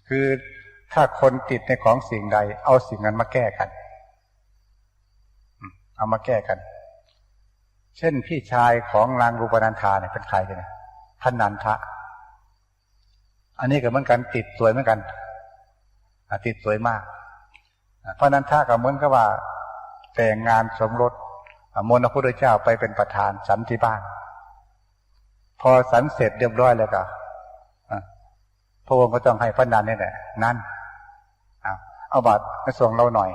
คือถ้าคนติดในของสิ่งใดเอาสิ่งนั้นมาแก้กันเอามาแก้กันเช่นพี่ชายของนางรูปนันธาเนี่ยเป็นใครกันเนี่ยท่านนันทะอันนี้ก็เหมือนกันติดสวยเหมือนกันติดสวยมากเพราะนันทะก็เหมือนกับว่าแต่งงานสมรสมนต์พระพุทธเจ้าไปเป็นประธานสันที่บ้านพอสันเสร็จเรียบร้อยแล้วก็พระองค์ก็ต้องให้พระนันนี่แหละนั่นเอาบาตรมาส่งเราหน่อย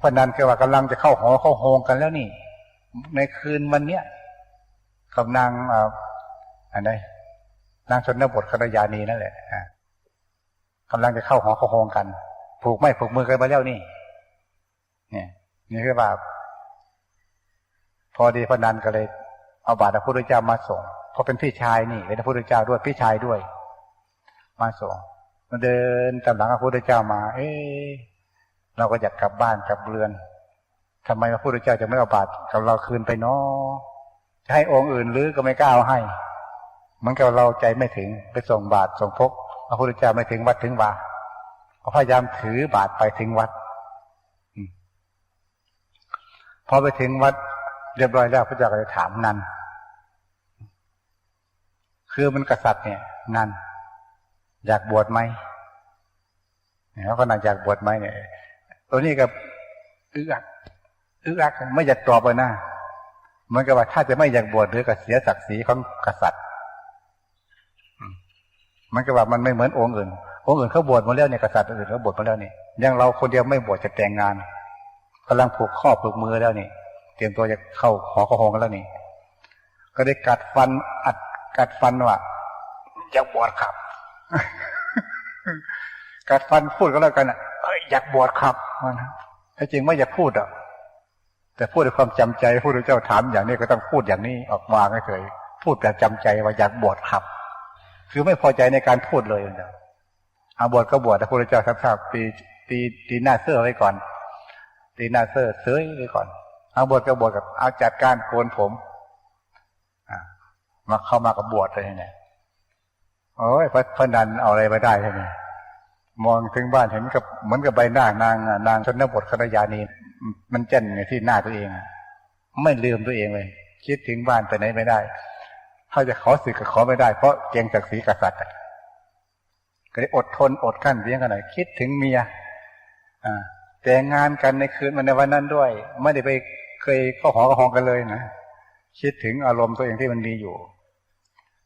พระนันคือว่ากำลังจะเข้าหอเข้าโฮงกันแล้วนี่ในคืนวันเนี้ยกับนางอะไรนางชนบทกัลยาณีนั่นแหละกำลังจะเข้าหอเข้าโฮงกันผูกไม้ผูกมือกันมาแล้วนี่นี่คือว่าพอดีพระนันก็เลยเอาบาตรพระพุทธเจ้ามาส่งเพราะเป็นพี่ชายนี่เป็นพระพุทธเจ้าด้วยพี่ชายด้วยมาส่งมาเดินตามหลังพระพุทธเจ้ามาเราก็อยากกลับบ้านกลับเรือนทำไมพระพุทธเจ้าจะไม่เอาบาตรกับเราคืนไปเนาะจะให้องค์อื่นหรือก็ไม่กล้าเอาให้เหมือนกับเราใจไม่ถึงไปส่งบาตรส่งพกพระพุทธเจ้าไม่ถึงวัดถึงวาพยายามถือบาตรไปถึงวัดพอไปถึงวัดเรียบร้อยแล้วพระเจ้าก็เลยถามนันคือมันกษัตริย์เนี่ยนันอยากบวชไหมแล้วก็นันอยากบวชไหมเนี่ยตัวนี้กับอึกอักไม่อยากตอบเลยนะเหมือนกับว่าถ้าจะไม่อยากบวชหรือก็เสียศักดิ์ศรีของกษัตริย์มันก็ว่ามันไม่เหมือนองค์อื่นเขาบวชมาแล้วเนี่ยกษัตริย์อื่นเขาบวชมาแล้วนี่ยังเราคนเดียวไม่บวชจะแต่งงานกำลังผูกข้อผูกมือแล้วนี่เตรียมตัวจะเข้าหอเข้าโฮงกันแล้วนี่ก็ได้กัดฟันว่าอยากบวชครับ กัดฟันพูดก็แล้วกันอยากบวชครับถ้าจริงไม่อยากพูดแต่พูดด้วยความจำใจพระพุทธเจ้าถามอย่างนี้ก็ต้องพูดอย่างนี้ออกมาไม่เคยพูดแบบจำใจว่าอยากบวชครับคือไม่พอใจในการพูดเลยนะเอาบวชก็บวชพระพุทธเจ้าทราบตีหน้าเสื้อไว้ก่อนตีหน้าเสื้อเสื้อไว้ก่อนเอาบวชก็บวชกับเอาจัดการโกนผมมาเข้ามากับบวชเลยเนี่ยโอ้ยพระนันเอาอะไรมาได้ใช่ไหมมองถึงบ้านเห็นกับเหมือนกับใบหน้านางชนบทกัลยาณีมันเจนที่หน้าตัวเองไม่ลืมตัวเองเลยคิดถึงบ้านไปไหนไม่ได้ถ้าจะขอสึกก็ขอไม่ได้เพราะเกรงศักดิ์ศรีกษัตริย์ก็เลยอดทนอดกั้นเพียงขนาดคิดถึงเมียแต่งงานกันในคืนวันในวันนั้นด้วยไม่ได้ไปเคยเข้าหอกับหองกันเลยนะคิดถึงอารมณ์ตัวเองที่มันมีอยู่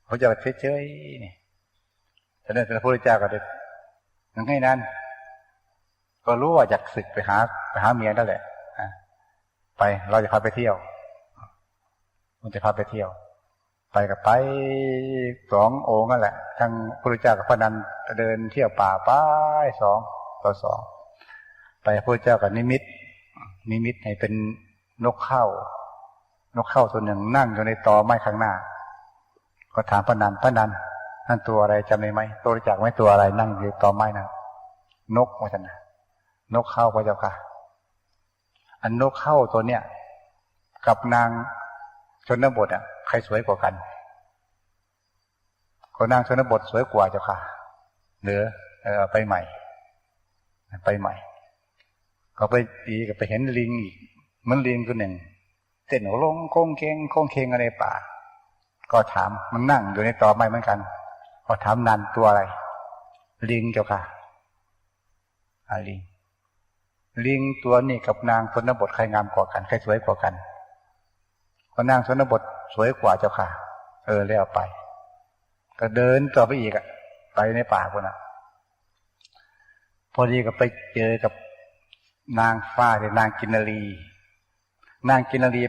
เขาจะเฉยๆนี่แต่ในพระพุทธเจ้าก็ได้อย่างให้นั้นก็รู้ว่าอยากศึกไปหาเมียนั่นแหละไปเราจะพาไปเที่ยวมันจะพาไปเที่ยวไปกับไป2 องค์นั่นแหละทั้งพระพุทธเจ้ากับพระนันเดินเที่ยวป่าไป2 ต่อ 2ไปพระพุทธเจ้ากับนิมิตให้เป็นนกเข้าตัวหนึ่งนั่งอยู่ในตอไม้ข้างหน้าก็ถามพระนันนั่นตัวอะไรจำได้ไหมตัวรู้จักไหมตัวอะไรนั่งอยู่ตอไม้นะนกว่าจังนะนกเข้าพระเจ้าค่ะอันนกเข้าตัวเนี้ยกับนางชนบทใครสวยกว่ากันก็นางชนบทสวยกว่าเจ้าค่ะเหลือไปใหม่ก็ไปตีก็ไปเห็นลิงอีกมันลิงตัวหนึ่งเต้นลงโค้งเคงอะไรป่าก็ถามมันนั่งอยู่ในตอไม้เหมือนกันก็ถามนันตัวอะไรลิงเจ้าค่ะลิงตัวนี้กับนางชนบทใครงามกว่ากันใครสวยกว่ากันก็นางชนบทสวยกว่าเจ้าค่ะแล้วไปก็เดินต่อไปอีกไปในป่าคนน่ะพอดีก็ไปเจอกับนางฟ้าหรือนางกินนารี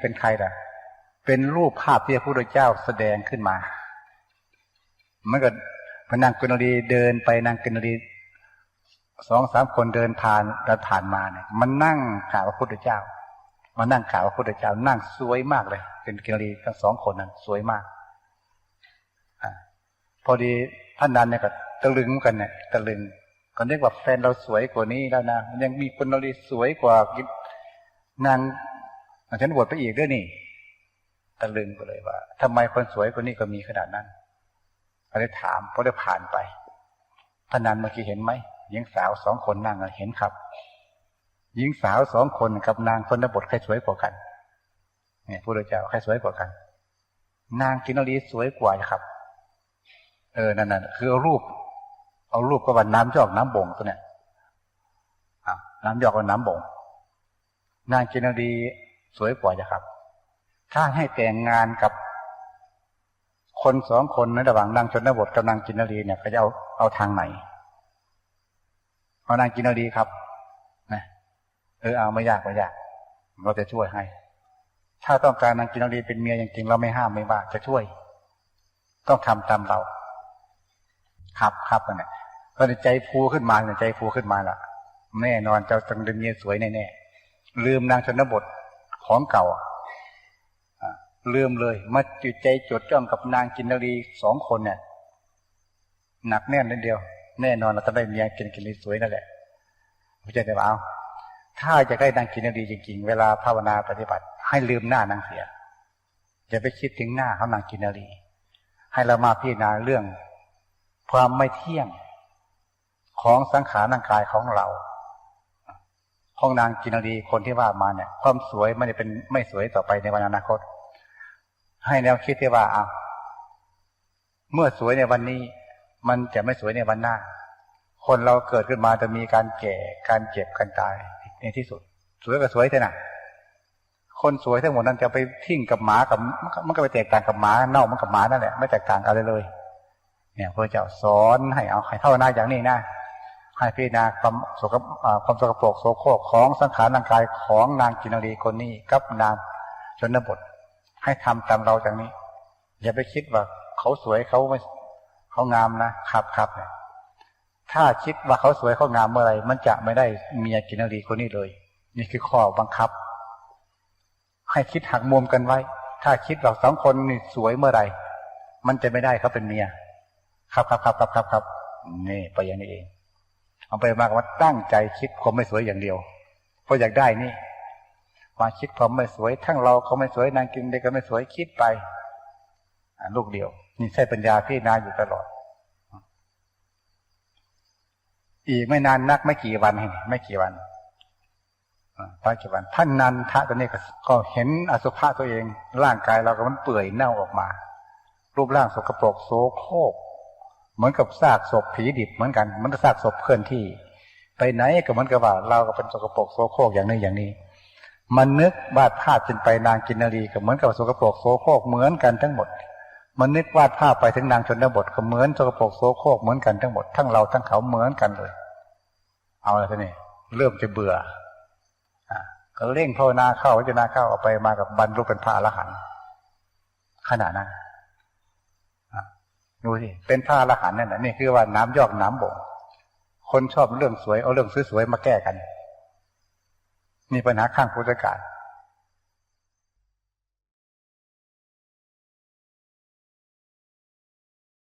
เป็นใครล่ะเป็นรูปภาพที่พระพุทธเจ้าแสดงขึ้นมาเมื่อกี้พนางกินนารีเดินไปนางกินนารี2-3 คนเดินผ่านมาเนี่ยมันนั่งข่าวพระพุทธเจ้านั่งสวยมากเลยเป็นกินนารีทั้ง2 คนนั้นสวยมากพอดีท่านนั้นเนี่ยก็ตะลึงกันเนี่ยตะลึงก็นึกว่าแฟนเราสวยกว่านี้แล้วนะมันยังมีคนนารีสวยกว่านางฉันบวชไปอีกด้วยนี่ตะลึงไปเลยว่าทำไมคนสวยกว่านี้ก็มีขนาดนั้น ก็เลยถามพอได้ผ่านไปพนันเมื่อกี้เห็นไหมหญิงสาว2 คนนั่งเห็นครับหญิงสาว2 คนกับนางชนบทใครสวยกว่ากันเนี่ยพระพุทธเจ้าใครสวยกว่ากันนางกินนรีสวยกว่าครับนั่นคือเอารูปก็ว่าน้ำยอกน้ำบ่งตัวเนี่ยน้ำยอกกับน้ำบ่งนางกินนรีสวยกว่าครับถ้าให้แต่งงานกับคน2 คนในระหว่างนางชนบทกับนางกินนรีเนี่ยเขาจะเอาทางไหนเอานางกินนรีครับนะเอาไม่ยากเราจะช่วยให้ถ้าต้องการนางกินนรีเป็นเมียจริงๆเราไม่ห้ามไม่ว่าจะช่วยต้องทำตามเราครับนั่นแหละก็ใจฟูขึ้นมาใจฟูขึ้นมาละแน่นอนเจ้าต้องเป็นเมียสวยแน่ๆลืมนางชนบทของเก่าลืมเลยมาจิตใจจดจ้องกับนางกินนรี2 คนเนี่ยหนักแน่นนิดเดียวแน่นอนเราจะได้เมียกินนรีสวยนั่นแหละพระเจ้าจะเอาถ้าจะได้นางกินนรีจริงๆเวลาภาวนาปฏิบัติให้ลืมหน้านางเสียอย่าไปคิดถึงหน้าเขานางกินนรีให้เรามาพิจารณาเรื่องความไม่เที่ยงของสังขารร่างกายของเราของนางกินนรีคนที่ว่ามาเนี่ยความสวยไม่ได้เป็นไม่สวยต่อไปในวันอนาคตให้แนวคิดที่ว่าเมื่อสวยในวันนี้มันจะไม่สวยในวันหน้าคนเราเกิดขึ้นมาจะมีการแก่การเจ็บการตายในที่สุดสวยก็สวยเถอะนะคนสวยทั้งหมดนั้นจะไปทิ้งกับหมากับมันก็ไปแตกต่างกับหมาเน่ามันกับหมานั่นแหละไม่แตกต่างกันเลยเนี่ยพระเจ้าสอนให้ให้ภาวนาอย่างนี้นะให้พิจารณาความสกปรกโสโครกของสังขารร่างกายของนางกินนรีคนนี้กับนางชนบทให้ทำตามเราอย่างนี้อย่าไปคิดว่าเขาสวยเขาไม่เขางามนะครับเนี่ยถ้าคิดว่าเขาสวยเขางามเมื่อไรมันจะไม่ได้เมียกินนรีคนนี้เลยนี่คือข้อบังคับให้คิดหักมุมกันไว้ถ้าคิดเรา2 คนนี่สวยเมื่อไรมันจะไม่ได้เขาเป็นเมียครับนี่ไปอย่างนี้เองเอาไปมากว่าตั้งใจคิดความไม่สวยอย่างเดียวเพราะอยากได้นี่มาคิดความไม่สวยทั้งเราเขาไม่สวยนางกินเด็กก็ไม่สวยคิดไปลูกเดียวนี่ใช้ปัญญาพิจารณาอยู่ตลอดอีกไม่นานนักไม่กี่วันท่านนันทะตัวนี้ก็เห็นอสุภะตัวเองร่างกายเราก็มันเปื่อยเน่าออกมารูปร่างสกปรกโสโครกเหมือนกับซากศพผีดิบเหมือนกันมันก็ซากศพเคลื่อนที่ไปไหนก็เหมือนกับว่าเราก็เป็นสกปรกโสโครกอย่างนี้มันนึกวาดภาพจนไปนางกินนรีก็เหมือนกับสกปรกโสโครกเหมือนกันทั้งหมดมันนึกวาดภาพไปถึงนางชนบทก็เหมือนสกปรกโสโครกเหมือนกันทั้งหมดทั้งเราทั้งเขาเหมือนกันเลยเอาละทีนี้เริ่มจะเบื่อก็เร่งภาวนาเข้าพิจารณาเข้าเอาไปมากับบรรลุเป็นพระอรหันต์ขนาดนั้นดูสิเป็นพระอรหันต์นั่นแหละนี่คือว่าน้ำยอกน้ำบ่งคนชอบเรื่องสวยเอาเรื่องสวยๆมาแก้กันมีปัญหาข้างพุทธกาล